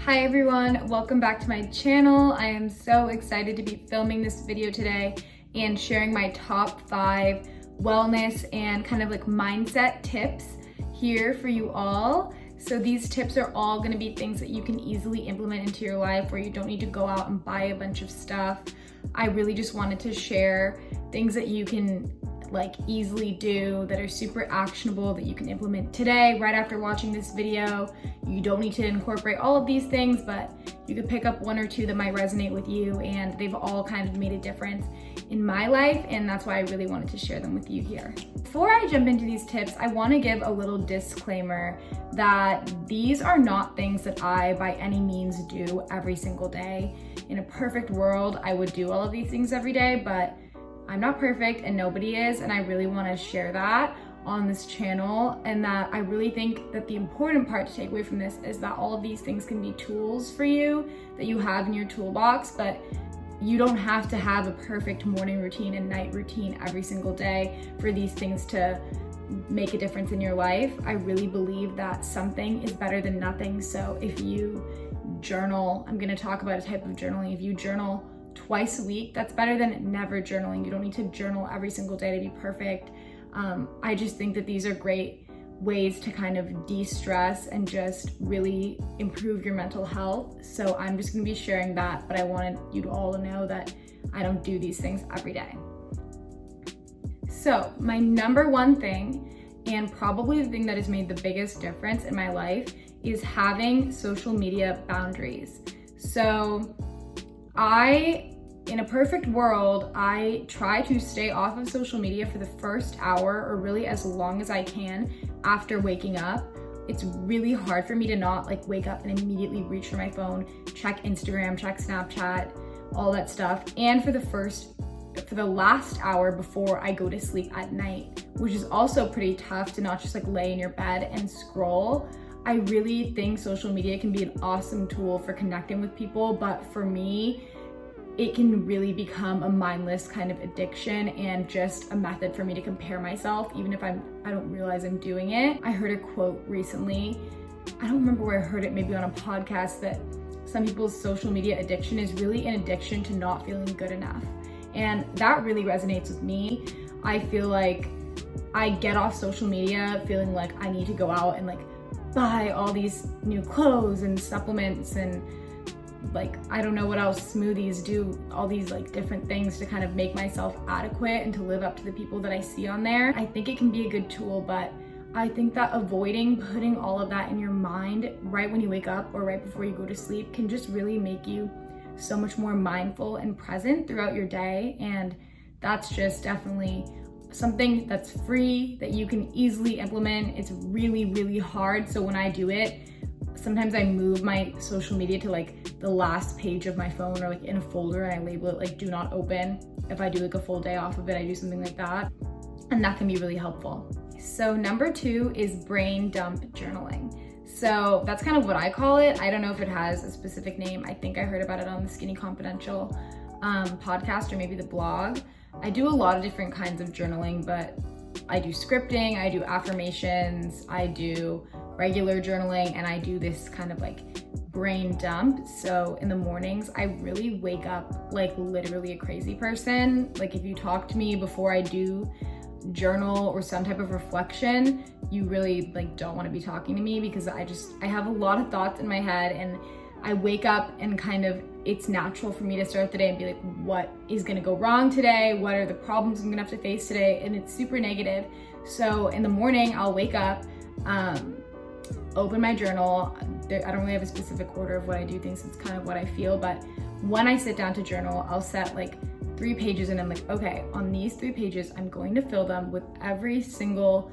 Hi everyone, welcome back to my channel. I am so excited to be filming this video today and sharing my top 5 wellness and kind of like mindset tips here for you all. So these tips are all going to be things that you can easily implement into your life where you don't need to go out and buy a bunch of stuff. I really just wanted to share things that you can like easily do that are super actionable that you can implement today right after watching this video. You don't need to incorporate all of these things, but you could pick up one or two that might resonate with you, and they've all kind of made a difference in my life, and that's why I really wanted to share them with you here. Before I jump into these tips, I want to give a little disclaimer that these are not things that I by any means do every single day. In a perfect world, I would do all of these things every day, but I'm not perfect and nobody is, and I really want to share that on this channel, and that I really think that the important part to take away from this is that all of these things can be tools for you that you have in your toolbox, but you don't have to have a perfect morning routine and night routine every single day for these things to make a difference in your life. I really believe that something is better than nothing. So if you journal, I'm going to talk about a type of journaling. If you journal twice a week, that's better than never journaling. You don't need to journal every single day to be perfect. I just think that these are great ways to kind of de-stress and just really improve your mental health. So I'm just going to be sharing that, but I wanted you to all to know that I don't do these things every day. So my number one thing, and probably the thing that has made the biggest difference in my life, is having social media boundaries. So in a perfect world, I try to stay off of social media for the first hour, or really as long as I can after waking up. It's really hard for me to not like wake up and immediately reach for my phone, check Instagram, check Snapchat, all that stuff. And for the last hour before I go to sleep at night, which is also pretty tough to not just like lay in your bed and scroll. I really think social media can be an awesome tool for connecting with people, but for me, it can really become a mindless kind of addiction and just a method for me to compare myself, even if I don't realize I'm doing it. I heard a quote recently, I don't remember where I heard it, maybe on a podcast, that some people's social media addiction is really an addiction to not feeling good enough. And that really resonates with me. I feel like I get off social media feeling like I need to go out and like buy all these new clothes and supplements and like, I don't know what else, smoothies, do all these like different things to kind of make myself adequate and to live up to the people that I see on there. I think it can be a good tool, but I think that avoiding putting all of that in your mind right when you wake up or right before you go to sleep can just really make you so much more mindful and present throughout your day. And that's just definitely something that's free that you can easily implement. It's really, really hard. So when I do it, sometimes I move my social media to like the last page of my phone or like in a folder, and I label it like do not open. If I do like a full day off of it, I do something like that, and that can be really helpful. So number 2 is brain dump journaling. So that's kind of what I call it. I don't know if it has a specific name. I think I heard about it on the Skinny Confidential podcast, or maybe the blog. I do a lot of different kinds of journaling, but I do scripting, I do affirmations, I do regular journaling, and I do this kind of like brain dump. So in the mornings, I really wake up like literally a crazy person. Like if you talk to me before I do journal or some type of reflection, you really like don't want to be talking to me, because I have a lot of thoughts in my head, and I wake up and kind of, it's natural for me to start the day and be like, what is gonna go wrong today? What are the problems I'm gonna have to face today? And it's super negative. So in the morning, I'll wake up, open my journal. I don't really have a specific order of what I do things. It's kind of what I feel. But when I sit down to journal, I'll set like 3 pages, and I'm like, okay, on these 3 pages, I'm going to fill them with every single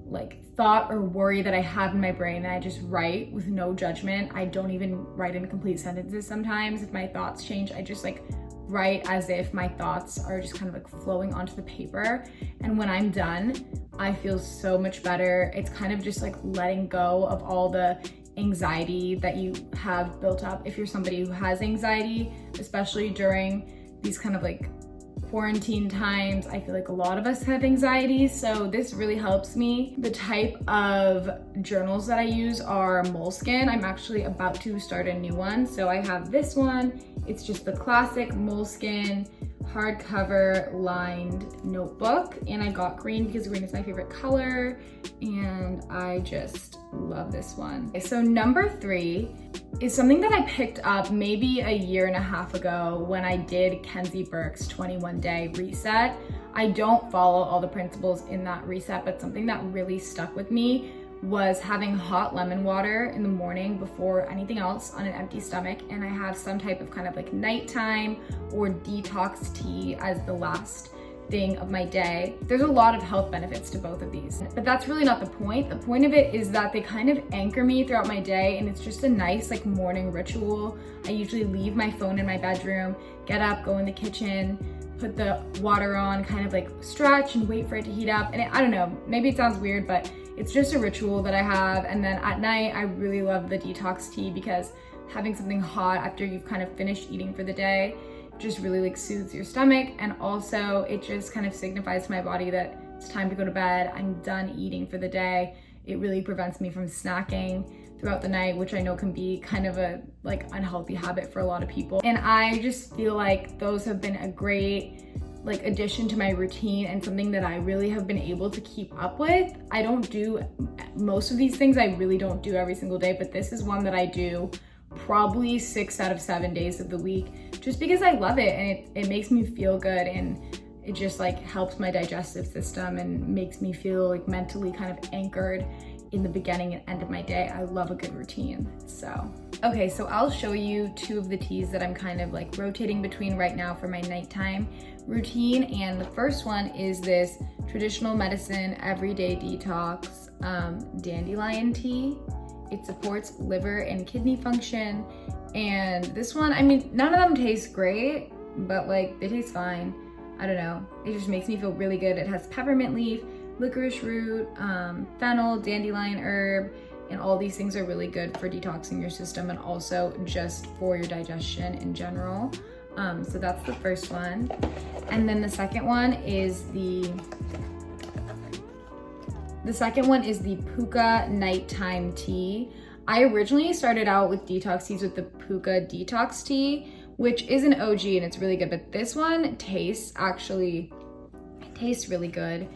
like thought or worry that I have in my brain. And I just write with no judgment. I don't even write in complete sentences sometimes. If my thoughts change, I just like write as if my thoughts are just kind of like flowing onto the paper. And when I'm done, I feel so much better. It's kind of just like letting go of all the anxiety that you have built up. If you're somebody who has anxiety, especially during these kind of like quarantine times, I feel like a lot of us have anxiety, so this really helps me. The type of journals that I use are Moleskine. I'm actually about to start a new one. So I have this one. It's just the classic Moleskine hardcover lined notebook, and I got green because green is my favorite color, and I just love this one. Okay, so number 3 is something that I picked up maybe a year and a half ago when I did Kenzie Burke's 21-day reset. I don't follow all the principles in that reset, but something that really stuck with me was having hot lemon water in the morning before anything else on an empty stomach, and I have some type of kind of like nighttime or detox tea as the last thing of my day. There's a lot of health benefits to both of these, but that's really not the point. The point of it is that they kind of anchor me throughout my day, and it's just a nice like morning ritual. I usually leave my phone in my bedroom, get up, go in the kitchen, put the water on, kind of like stretch and wait for it to heat up. And I don't know, maybe it sounds weird, but it's just a ritual that I have. And then at night, I really love the detox tea because having something hot after you've kind of finished eating for the day just really like soothes your stomach. And also it just kind of signifies to my body that it's time to go to bed. I'm done eating for the day. It really prevents me from snacking throughout the night, which I know can be kind of a like unhealthy habit for a lot of people. And I just feel like those have been a great like addition to my routine and something that I really have been able to keep up with. I don't do most of these things, I really don't do every single day, but this is one that I do probably 6 out of 7 days of the week, just because I love it and it makes me feel good, and it just like helps my digestive system and makes me feel like mentally kind of anchored in the beginning and end of my day. I love a good routine. So, okay, so I'll show you 2 of the teas that I'm kind of like rotating between right now for my nighttime routine. And the first one is this traditional medicine everyday detox dandelion tea. It supports liver and kidney function. And this one, I mean, none of them taste great, but like they taste fine. I don't know, it just makes me feel really good. It has peppermint leaf, licorice root, fennel, dandelion herb, and all these things are really good for detoxing your system and also just for your digestion in general. So that's the first one. And then the second one is the Puka nighttime tea. I originally started out with detox teas with the Puka detox tea, which is an OG and it's really good, but this one tastes really good.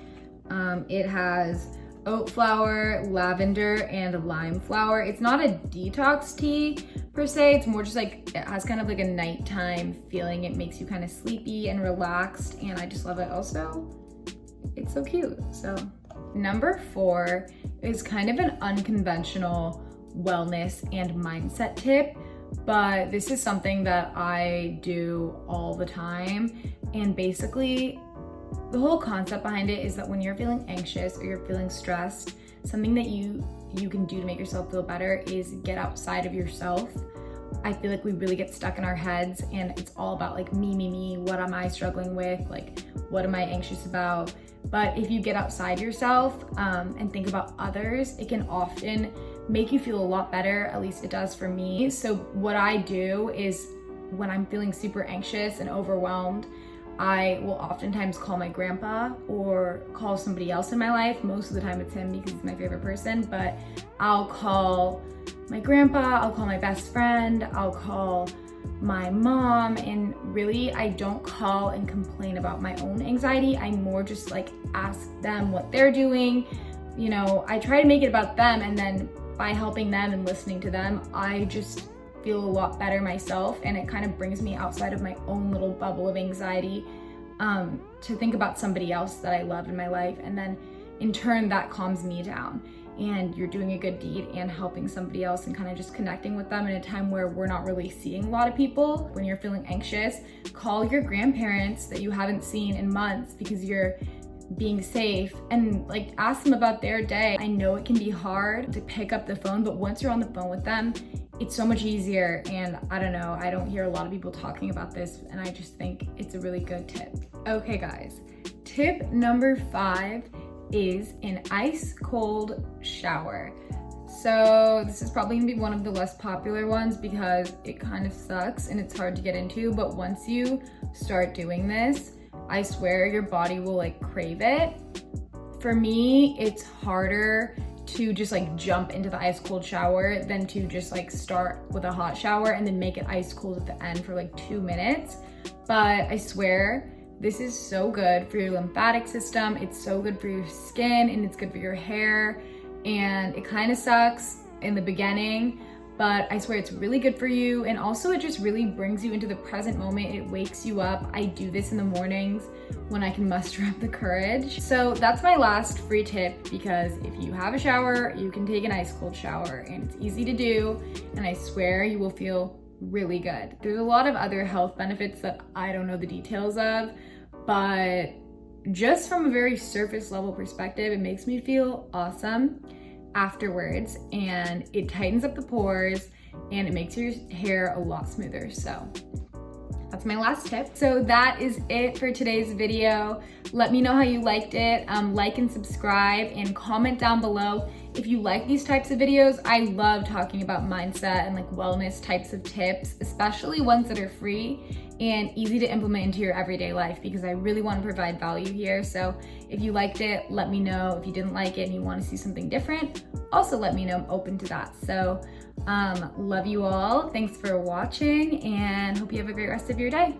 It has oat flower, lavender, and lime flower. It's not a detox tea per se, it's more just like, it has kind of like a nighttime feeling. It makes you kind of sleepy and relaxed, and I just love it. Also, it's so cute. So number 4 is kind of an unconventional wellness and mindset tip, but this is something that I do all the time. And basically, the whole concept behind it is that when you're feeling anxious or you're feeling stressed, something that you can do to make yourself feel better is get outside of yourself. I feel like we really get stuck in our heads and it's all about like me, what am I struggling with? Like, what am I anxious about? But if you get outside yourself and think about others, it can often make you feel a lot better. At least it does for me. So what I do is when I'm feeling super anxious and overwhelmed, I will oftentimes call my grandpa or call somebody else in my life. Most of the time it's him because he's my favorite person, but I'll call my grandpa, I'll call my best friend, I'll call my mom, and really I don't call and complain about my own anxiety. I more just like ask them what they're doing. You know, I try to make it about them, and then by helping them and listening to them, I just feel a lot better myself, and it kind of brings me outside of my own little bubble of anxiety to think about somebody else that I love in my life, and then in turn that calms me down. And you're doing a good deed and helping somebody else and kind of just connecting with them in a time where we're not really seeing a lot of people. When you're feeling anxious, call your grandparents that you haven't seen in months because you're being safe, and like ask them about their day. I know it can be hard to pick up the phone, but once you're on the phone with them, it's so much easier. And I don't know, I don't hear a lot of people talking about this, and I just think it's a really good tip. Okay guys, tip number 5 is an ice cold shower. So this is probably gonna be one of the less popular ones because it kind of sucks and it's hard to get into, but once you start doing this, I swear your body will like crave it. For me, it's harder to just like jump into the ice cold shower than to just like start with a hot shower and then make it ice cold at the end for like 2 minutes. But I swear, this is so good for your lymphatic system. It's so good for your skin, and it's good for your hair. And it kind of sucks in the beginning, but I swear it's really good for you. And also it just really brings you into the present moment. It wakes you up. I do this in the mornings when I can muster up the courage. So that's my last free tip, because if you have a shower, you can take an ice cold shower, and it's easy to do. And I swear you will feel really good. There's a lot of other health benefits that I don't know the details of, but just from a very surface level perspective, it makes me feel awesome afterwards, and it tightens up the pores, and it makes your hair a lot smoother. So that's my last tip. So that is it for today's video. Let me know how you liked it. Like and subscribe, and comment down below if you like these types of videos. I love talking about mindset and like wellness types of tips, especially ones that are free and easy to implement into your everyday life, because I really want to provide value here. So if you liked it, let me know. If you didn't like it and you want to see something different, also let me know. I'm open to that. So love you all. Thanks for watching, and hope you have a great rest of your day.